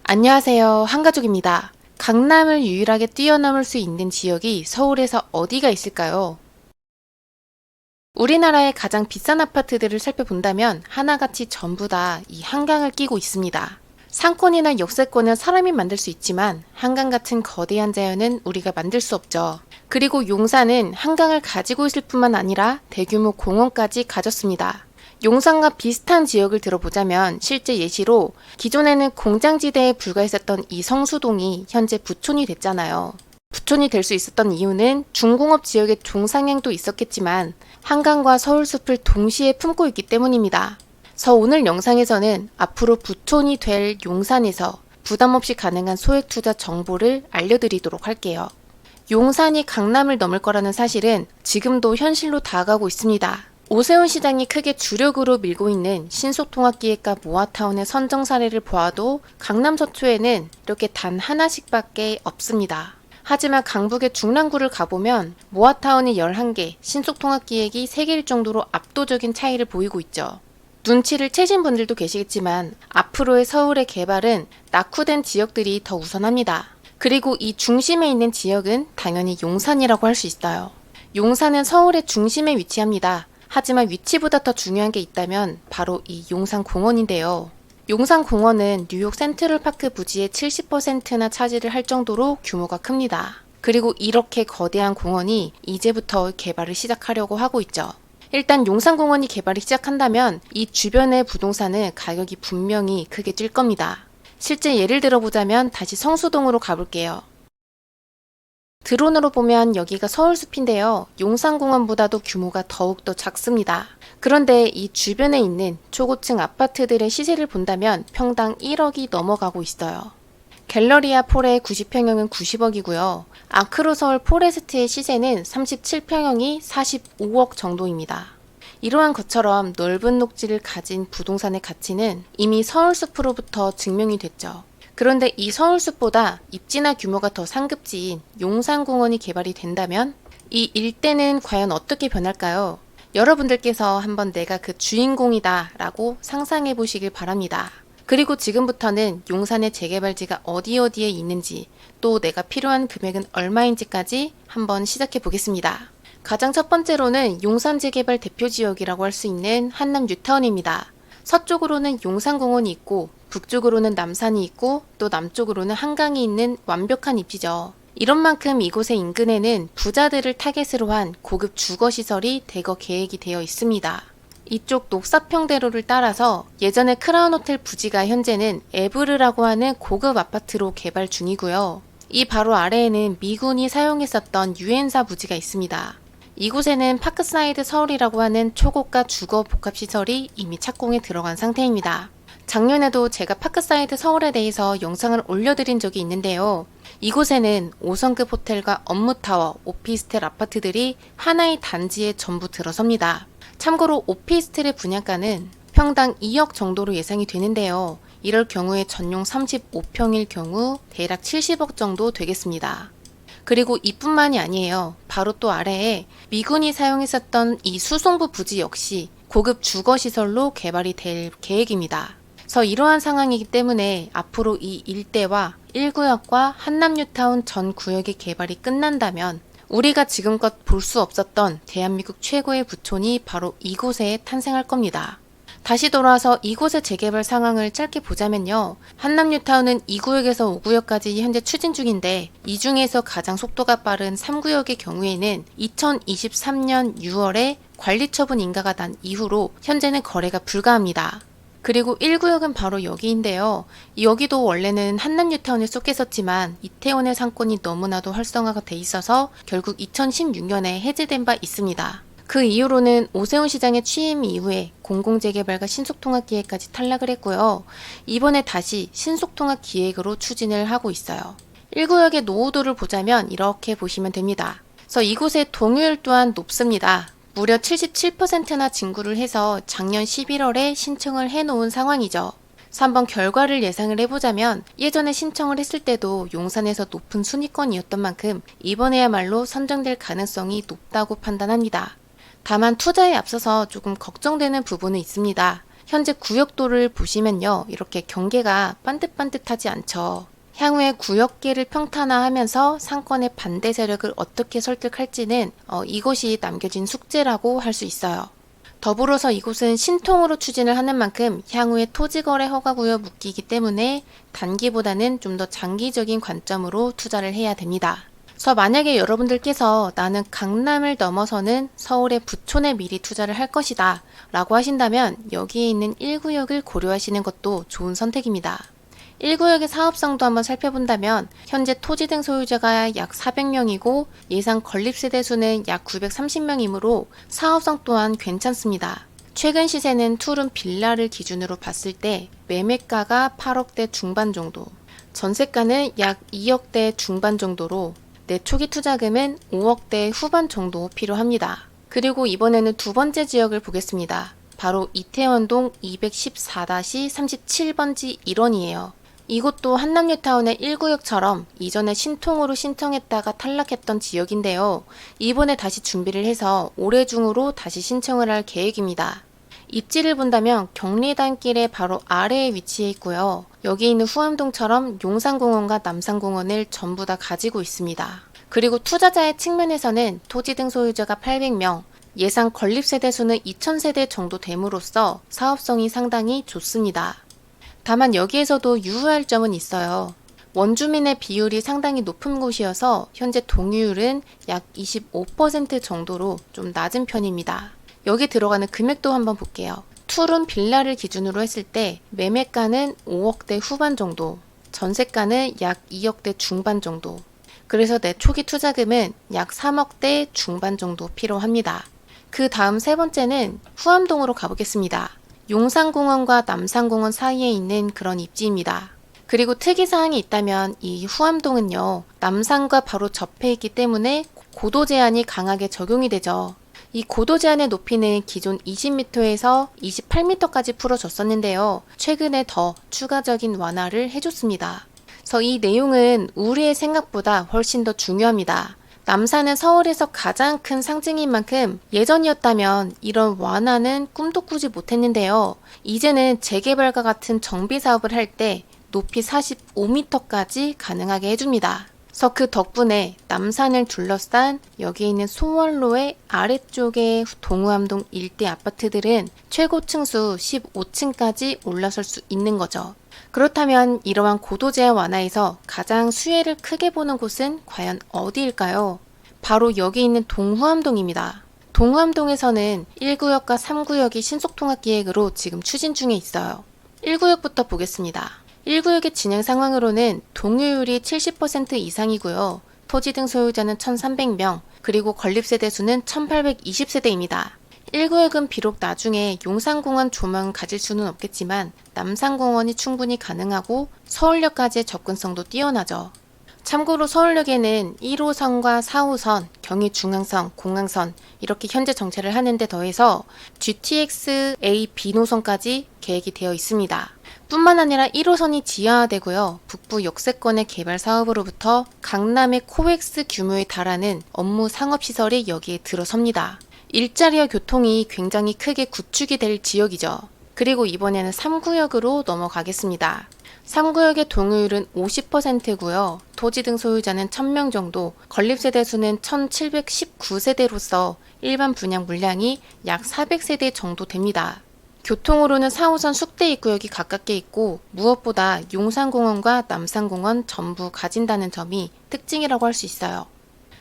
안녕하세요. 한가족입니다. 강남을 유일하게 뛰어넘을 수 있는 지역이 서울에서 어디가 있을까요? 우리나라의 가장 비싼 아파트들을 살펴본다면 하나같이 전부 다 이 한강을 끼고 있습니다. 상권이나 역세권은 사람이 만들 수 있지만 한강 같은 거대한 자연은 우리가 만들 수 없죠. 그리고 용산은 한강을 가지고 있을 뿐만 아니라 대규모 공원까지 가졌습니다. 용산과 비슷한 지역을 들어보자면 실제 예시로 기존에는 공장지대에 불과했었던 이 성수동이 현재 부촌이 됐잖아요. 부촌이 될 수 있었던 이유는 중공업 지역의 종상향도 있었겠지만 한강과 서울숲을 동시에 품고 있기 때문입니다. 그래서 오늘 영상에서는 앞으로 부촌이 될 용산에서 부담없이 가능한 소액 투자 정보를 알려드리도록 할게요. 용산이 강남을 넘을 거라는 사실은 지금도 현실로 다가가고 있습니다. 오세훈 시장이 크게 주력으로 밀고 있는 신속통합기획과 모아타운의 선정 사례를 보아도 강남 서초에는 이렇게 단 하나씩밖에 없습니다. 하지만 강북의 중랑구를 가보면 모아타운이 11개, 신속통합기획이 3개일 정도로 압도적인 차이를 보이고 있죠. 눈치를 채신 분들도 계시겠지만 앞으로의 서울의 개발은 낙후된 지역들이 더 우선합니다. 그리고 이 중심에 있는 지역은 당연히 용산이라고 할 수 있어요. 용산은 서울의 중심에 위치합니다. 하지만 위치보다 더 중요한 게 있다면 바로 이 용산공원인데요. 용산공원은 뉴욕 센트럴파크 부지의 70%나 차지를 할 정도로 규모가 큽니다. 그리고 이렇게 거대한 공원이 이제부터 개발을 시작하려고 하고 있죠. 일단 용산공원이 개발이 시작한다면 이 주변의 부동산은 가격이 분명히 크게 뛸 겁니다. 실제 예를 들어보자면 다시 성수동으로 가볼게요. 드론으로 보면 여기가 서울숲인데요. 용산공원보다도 규모가 더욱더 작습니다. 그런데 이 주변에 있는 초고층 아파트들의 시세를 본다면 평당 1억이 넘어가고 있어요. 갤러리아 폴의 90평형은 90억이고요. 아크로서울 포레스트의 시세는 37평형이 45억 정도입니다. 이러한 것처럼 넓은 녹지를 가진 부동산의 가치는 이미 서울숲으로부터 증명이 됐죠. 그런데 이 서울숲보다 입지나 규모가 더 상급지인 용산공원이 개발이 된다면 이 일대는 과연 어떻게 변할까요? 여러분들께서 한번 내가 그 주인공이다 라고 상상해 보시길 바랍니다. 그리고 지금부터는 용산의 재개발지가 어디에 있는지 또 내가 필요한 금액은 얼마인지까지 한번 시작해 보겠습니다. 가장 첫 번째로는 용산 재개발 대표 지역이라고 할 수 있는 한남 뉴타운입니다. 서쪽으로는 용산공원이 있고 북쪽으로는 남산이 있고 또 남쪽으로는 한강이 있는 완벽한 입지죠. 이런 만큼 이곳의 인근에는 부자들을 타겟으로 한 고급 주거시설이 대거 계획이 되어 있습니다. 이쪽 녹사평대로를 따라서 예전에 크라운호텔 부지가 현재는 에브르라고 하는 고급 아파트로 개발 중이고요. 이 바로 아래에는 미군이 사용했었던 유엔사 부지가 있습니다. 이곳에는 파크사이드 서울이라고 하는 초고가 주거 복합시설이 이미 착공에 들어간 상태입니다. 작년에도 제가 파크사이드 서울에 대해서 영상을 올려드린 적이 있는데요. 이곳에는 5성급 호텔과 업무타워, 오피스텔 아파트들이 하나의 단지에 전부 들어섭니다. 참고로 오피스텔의 분양가는 평당 2억 정도로 예상이 되는데요. 이럴 경우에 전용 35평일 경우 대략 70억 정도 되겠습니다. 그리고 이뿐만이 아니에요. 바로 또 아래에 미군이 사용했었던 이 수송부 부지 역시 고급 주거시설로 개발이 될 계획입니다. 그래서 이러한 상황이기 때문에 앞으로 이 일대와 1구역과 한남뉴타운 전 구역의 개발이 끝난다면 우리가 지금껏 볼 수 없었던 대한민국 최고의 부촌이 바로 이곳에 탄생할 겁니다. 다시 돌아와서 이곳의 재개발 상황을 짧게 보자면요. 한남뉴타운은 2구역에서 5구역까지 현재 추진 중인데 이 중에서 가장 속도가 빠른 3구역의 경우에는 2023년 6월에 관리처분 인가가 난 이후로 현재는 거래가 불가합니다. 그리고 1구역은 바로 여기인데요. 여기도 원래는 한남뉴타운에 속했었지만 이태원의 상권이 너무나도 활성화가 돼 있어서 결국 2016년에 해제된 바 있습니다. 그 이후로는 오세훈 시장의 취임 이후에 공공재개발과 신속통합기획까지 탈락을 했고요. 이번에 다시 신속통합기획으로 추진을 하고 있어요. 1구역의 노후도를 보자면 이렇게 보시면 됩니다. 그래서 이곳의 동요율 또한 높습니다. 무려 77%나 진구를 해서 작년 11월에 신청을 해놓은 상황이죠. 그래서 한번 결과를 예상을 해보자면 예전에 신청을 했을 때도 용산에서 높은 순위권이었던 만큼 이번에야말로 선정될 가능성이 높다고 판단합니다. 다만 투자에 앞서서 조금 걱정되는 부분은 있습니다. 현재 구역도를 보시면요. 이렇게 경계가 반듯반듯하지 않죠. 향후에 구역계를 평탄화하면서 상권의 반대 세력을 어떻게 설득할지는 이것이 남겨진 숙제라고 할 수 있어요. 더불어서 이곳은 신통으로 추진을 하는 만큼 향후에 토지거래 허가구역 묶이기 때문에 단기보다는 좀 더 장기적인 관점으로 투자를 해야 됩니다. 그래서 만약에 여러분들께서 나는 강남을 넘어서는 서울의 부촌에 미리 투자를 할 것이다 라고 하신다면 여기에 있는 1구역을 고려하시는 것도 좋은 선택입니다. 1구역의 사업성도 한번 살펴본다면 현재 토지 등 소유자가 약 400명이고 예상 건립세대 수는 약 930명이므로 사업성 또한 괜찮습니다. 최근 시세는 투룸 빌라를 기준으로 봤을 때 매매가가 8억대 중반 정도, 전세가는 약 2억대 중반 정도로 내 초기 투자금은 5억대 후반 정도 필요합니다. 그리고 이번에는 두 번째 지역을 보겠습니다. 바로 이태원동 214-37번지 1원이에요. 이곳도 한남뉴타운의 1구역처럼 이전에 신통으로 신청했다가 탈락했던 지역인데요. 이번에 다시 준비를 해서 올해 중으로 다시 신청을 할 계획입니다. 입지를 본다면 경리단길의 바로 아래에 위치해 있고요. 여기 있는 후암동처럼 용산공원과 남산공원을 전부 다 가지고 있습니다. 그리고 투자자의 측면에서는 토지 등 소유자가 800명, 예상 건립세대 수는 2000세대 정도 됨으로써 사업성이 상당히 좋습니다. 다만 여기에서도 유의할 점은 있어요. 원주민의 비율이 상당히 높은 곳이어서 현재 동의율은 약 25% 정도로 좀 낮은 편입니다. 여기 들어가는 금액도 한번 볼게요. 투룸 빌라를 기준으로 했을 때 매매가는 5억대 후반 정도, 전세가는 약 2억대 중반 정도. 그래서 내 초기 투자금은 약 3억대 중반 정도 필요합니다. 그 다음 세 번째는 후암동으로 가보겠습니다. 용산공원과 남산공원 사이에 있는 그런 입지입니다. 그리고 특이사항이 있다면 이 후암동은요, 남산과 바로 접해 있기 때문에 고도 제한이 강하게 적용이 되죠. 이 고도 제한의 높이는 기존 20m에서 28m까지 풀어졌었는데요. 최근에 더 추가적인 완화를 해줬습니다. 그래서 이 내용은 우리의 생각보다 훨씬 더 중요합니다. 남산은 서울에서 가장 큰 상징인 만큼 예전이었다면 이런 완화는 꿈도 꾸지 못했는데요. 이제는 재개발과 같은 정비 사업을 할 때 높이 45m까지 가능하게 해줍니다. 그래서 그 덕분에 남산을 둘러싼 여기 있는 소월로의 아래쪽의 동우암동 일대 아파트들은 최고 층수 15층까지 올라설 수 있는 거죠. 그렇다면 이러한 고도 제한 완화에서 가장 수혜를 크게 보는 곳은 과연 어디일까요? 바로 여기 있는 동후암동입니다. 동후암동에서는 1구역과 3구역이 신속통합기획으로 지금 추진 중에 있어요. 1구역부터 보겠습니다. 1구역의 진행 상황으로는 동의율이 70% 이상이고요. 토지 등 소유자는 1,300명, 그리고 건립세대 수는 1,820세대입니다. 1구역은 비록 나중에 용산공원 조망을 가질 수는 없겠지만 남산공원이 충분히 가능하고 서울역까지의 접근성도 뛰어나죠. 참고로 서울역에는 1호선과 4호선, 경의중앙선, 공항선 이렇게 현재 정체를 하는데 더해서 GTX-A B노선까지 계획이 되어 있습니다. 뿐만 아니라 1호선이 지하화되고요. 북부 역세권의 개발 사업으로부터 강남의 코엑스 규모에 달하는 업무 상업시설이 여기에 들어섭니다. 일자리와 교통이 굉장히 크게 구축이 될 지역이죠. 그리고 이번에는 3구역으로 넘어가겠습니다. 3구역의 동의율은 50%고요. 토지 등 소유자는 1000명 정도, 건립세대 수는 1719세대로서 일반 분양 물량이 약 400세대 정도 됩니다. 교통으로는 4호선 숙대 입구역이 가깝게 있고 무엇보다 용산공원과 남산공원 전부 가진다는 점이 특징이라고 할 수 있어요.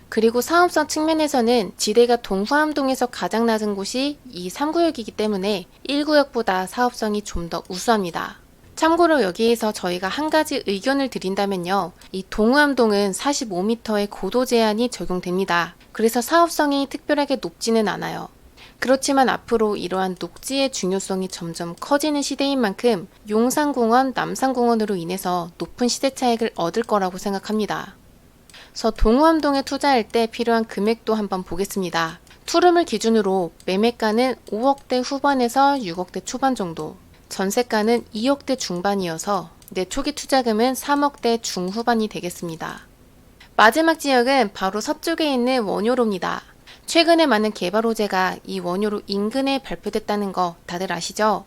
그리고 사업성 측면에서는 지대가 동후암동에서 가장 낮은 곳이 이 3구역이기 때문에 1구역보다 사업성이 좀 더 우수합니다. 참고로 여기에서 저희가 한 가지 의견을 드린다면요. 이 동후암동은 45m의 고도 제한이 적용됩니다. 그래서 사업성이 특별하게 높지는 않아요. 그렇지만 앞으로 이러한 녹지의 중요성이 점점 커지는 시대인 만큼 용산공원, 남산공원으로 인해서 높은 시대 차익을 얻을 거라고 생각합니다. 그래서 동후암동에 투자할 때 필요한 금액도 한번 보겠습니다. 투룸을 기준으로 매매가는 5억대 후반에서 6억대 초반 정도, 전세가는 2억대 중반이어서 내 초기 투자금은 3억대 중후반이 되겠습니다. 마지막 지역은 바로 서쪽에 있는 원효로입니다. 최근에 많은 개발 호재가 이 원효로 인근에 발표됐다는 거 다들 아시죠?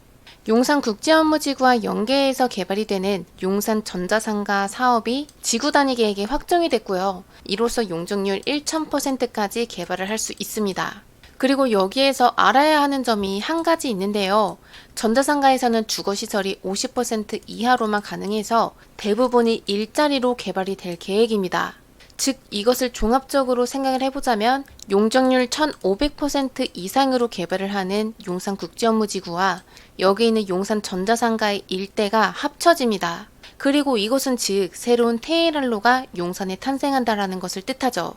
용산국제업무지구와 연계해서 개발이 되는 용산전자상가 사업이 지구 단위 계획에 확정이 됐고요. 이로써 용적률 1000%까지 개발을 할 수 있습니다. 그리고 여기에서 알아야 하는 점이 한 가지 있는데요. 전자상가에서는 주거시설이 50% 이하로만 가능해서 대부분이 일자리로 개발이 될 계획입니다. 즉 이것을 종합적으로 생각을 해보자면 용적률 1500% 이상으로 개발을 하는 용산국제업무지구와 여기 있는 용산전자상가의 일대가 합쳐집니다. 그리고 이것은 즉 새로운 테헤란로가 용산에 탄생한다라는 것을 뜻하죠.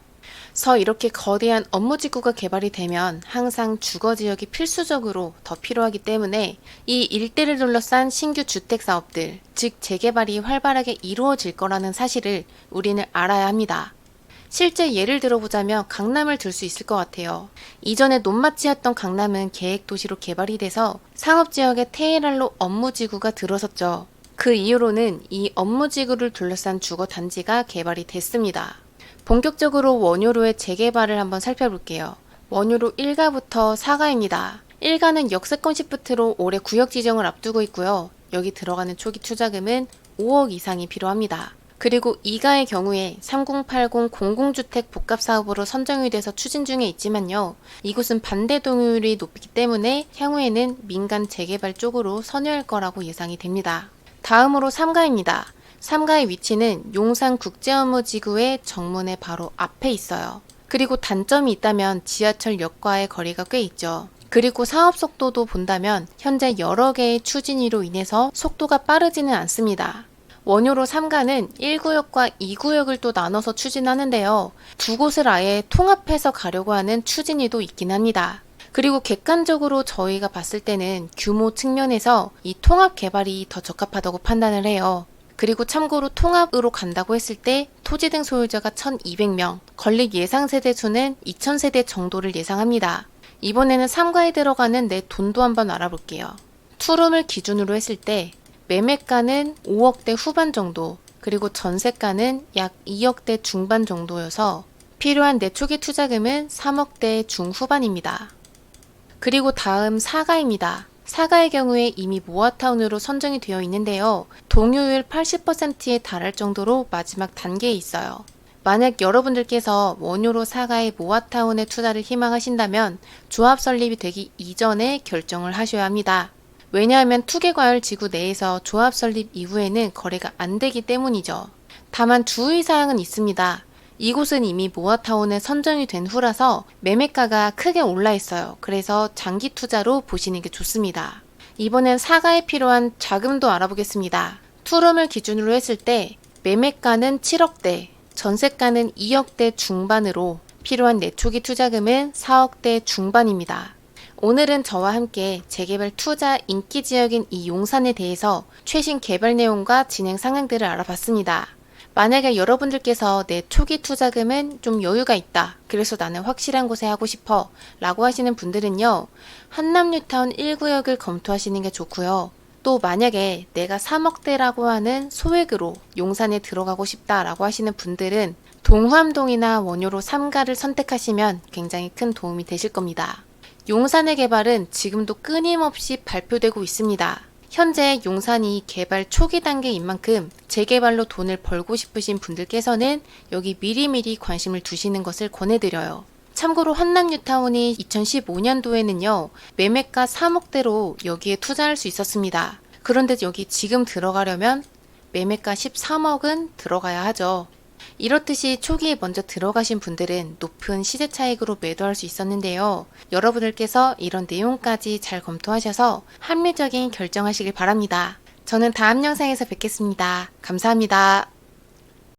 서 이렇게 거대한 업무지구가 개발이 되면 항상 주거지역이 필수적으로 더 필요하기 때문에 이 일대를 둘러싼 신규 주택사업들, 즉 재개발이 활발하게 이루어질 거라는 사실을 우리는 알아야 합니다. 실제 예를 들어보자면 강남을 들 수 있을 것 같아요. 이전에 논마치였던 강남은 계획도시로 개발이 돼서 상업지역에 테헤란로 업무지구가 들어섰죠. 그 이후로는 이 업무지구를 둘러싼 주거단지가 개발이 됐습니다. 본격적으로 원효로의 재개발을 한번 살펴볼게요. 원효로 1가부터 4가입니다. 1가는 역세권 시프트로 올해 구역 지정을 앞두고 있고요. 여기 들어가는 초기 투자금은 5억 이상이 필요합니다. 그리고 2가의 경우에 3080 공공주택 복합사업으로 선정이 돼서 추진 중에 있지만요. 이곳은 반대 동의율이 높기 때문에 향후에는 민간 재개발 쪽으로 선회할 거라고 예상이 됩니다. 다음으로 3가입니다. 3가의 위치는 용산국제업무지구의 정문의 바로 앞에 있어요. 그리고 단점이 있다면 지하철역과의 거리가 꽤 있죠. 그리고 사업 속도도 본다면 현재 여러 개의 추진위로 인해서 속도가 빠르지는 않습니다. 원효로 3가는 1구역과 2구역을 또 나눠서 추진하는데요. 두 곳을 아예 통합해서 가려고 하는 추진위도 있긴 합니다. 그리고 객관적으로 저희가 봤을 때는 규모 측면에서 이 통합 개발이 더 적합하다고 판단을 해요. 그리고 참고로 통합으로 간다고 했을 때 토지 등 소유자가 1200명, 건립 예상 세대 수는 2000세대 정도를 예상합니다. 이번에는 3가에 들어가는 내 돈도 한번 알아볼게요. 투룸을 기준으로 했을 때 매매가는 5억대 후반 정도, 그리고 전세가는 약 2억대 중반 정도여서 필요한 내 초기 투자금은 3억대 중후반입니다. 그리고 다음 4가입니다. 4가의 경우에 이미 모아타운으로 선정이 되어 있는데요. 동요율 80%에 달할 정도로 마지막 단계에 있어요. 만약 여러분들께서 원효로 4가의 모아타운에 투자를 희망하신다면 조합 설립이 되기 이전에 결정을 하셔야 합니다. 왜냐하면 투개과열지구 내에서 조합 설립 이후에는 거래가 안 되기 때문이죠. 다만 주의사항은 있습니다. 이곳은 이미 모아타운에 선정이 된 후라서 매매가가 크게 올라 있어요. 그래서 장기 투자로 보시는 게 좋습니다. 이번엔 4가에 필요한 자금도 알아보겠습니다. 투룸을 기준으로 했을 때 매매가는 7억대, 전세가는 2억대 중반으로 필요한 내초기 투자금은 4억대 중반입니다. 오늘은 저와 함께 재개발 투자 인기 지역인 이 용산에 대해서 최신 개발 내용과 진행 상황들을 알아봤습니다. 만약에 여러분들께서 내 초기 투자금은 좀 여유가 있다. 그래서 나는 확실한 곳에 하고 싶어. 라고 하시는 분들은요. 한남뉴타운 1구역을 검토하시는 게 좋고요. 또 만약에 내가 3억대라고 하는 소액으로 용산에 들어가고 싶다라고 하시는 분들은 동후암동이나 원효로 3가를 선택하시면 굉장히 큰 도움이 되실 겁니다. 용산의 개발은 지금도 끊임없이 발표되고 있습니다. 현재 용산이 개발 초기 단계인 만큼 재개발로 돈을 벌고 싶으신 분들께서는 여기 미리미리 관심을 두시는 것을 권해드려요. 참고로 한남뉴타운이 2015년도에는요. 매매가 3억대로 여기에 투자할 수 있었습니다. 그런데 여기 지금 들어가려면 매매가 13억은 들어가야 하죠. 이렇듯이 초기에 먼저 들어가신 분들은 높은 시세 차익으로 매도할 수 있었는데요. 여러분들께서 이런 내용까지 잘 검토하셔서 합리적인 결정하시길 바랍니다. 저는 다음 영상에서 뵙겠습니다. 감사합니다.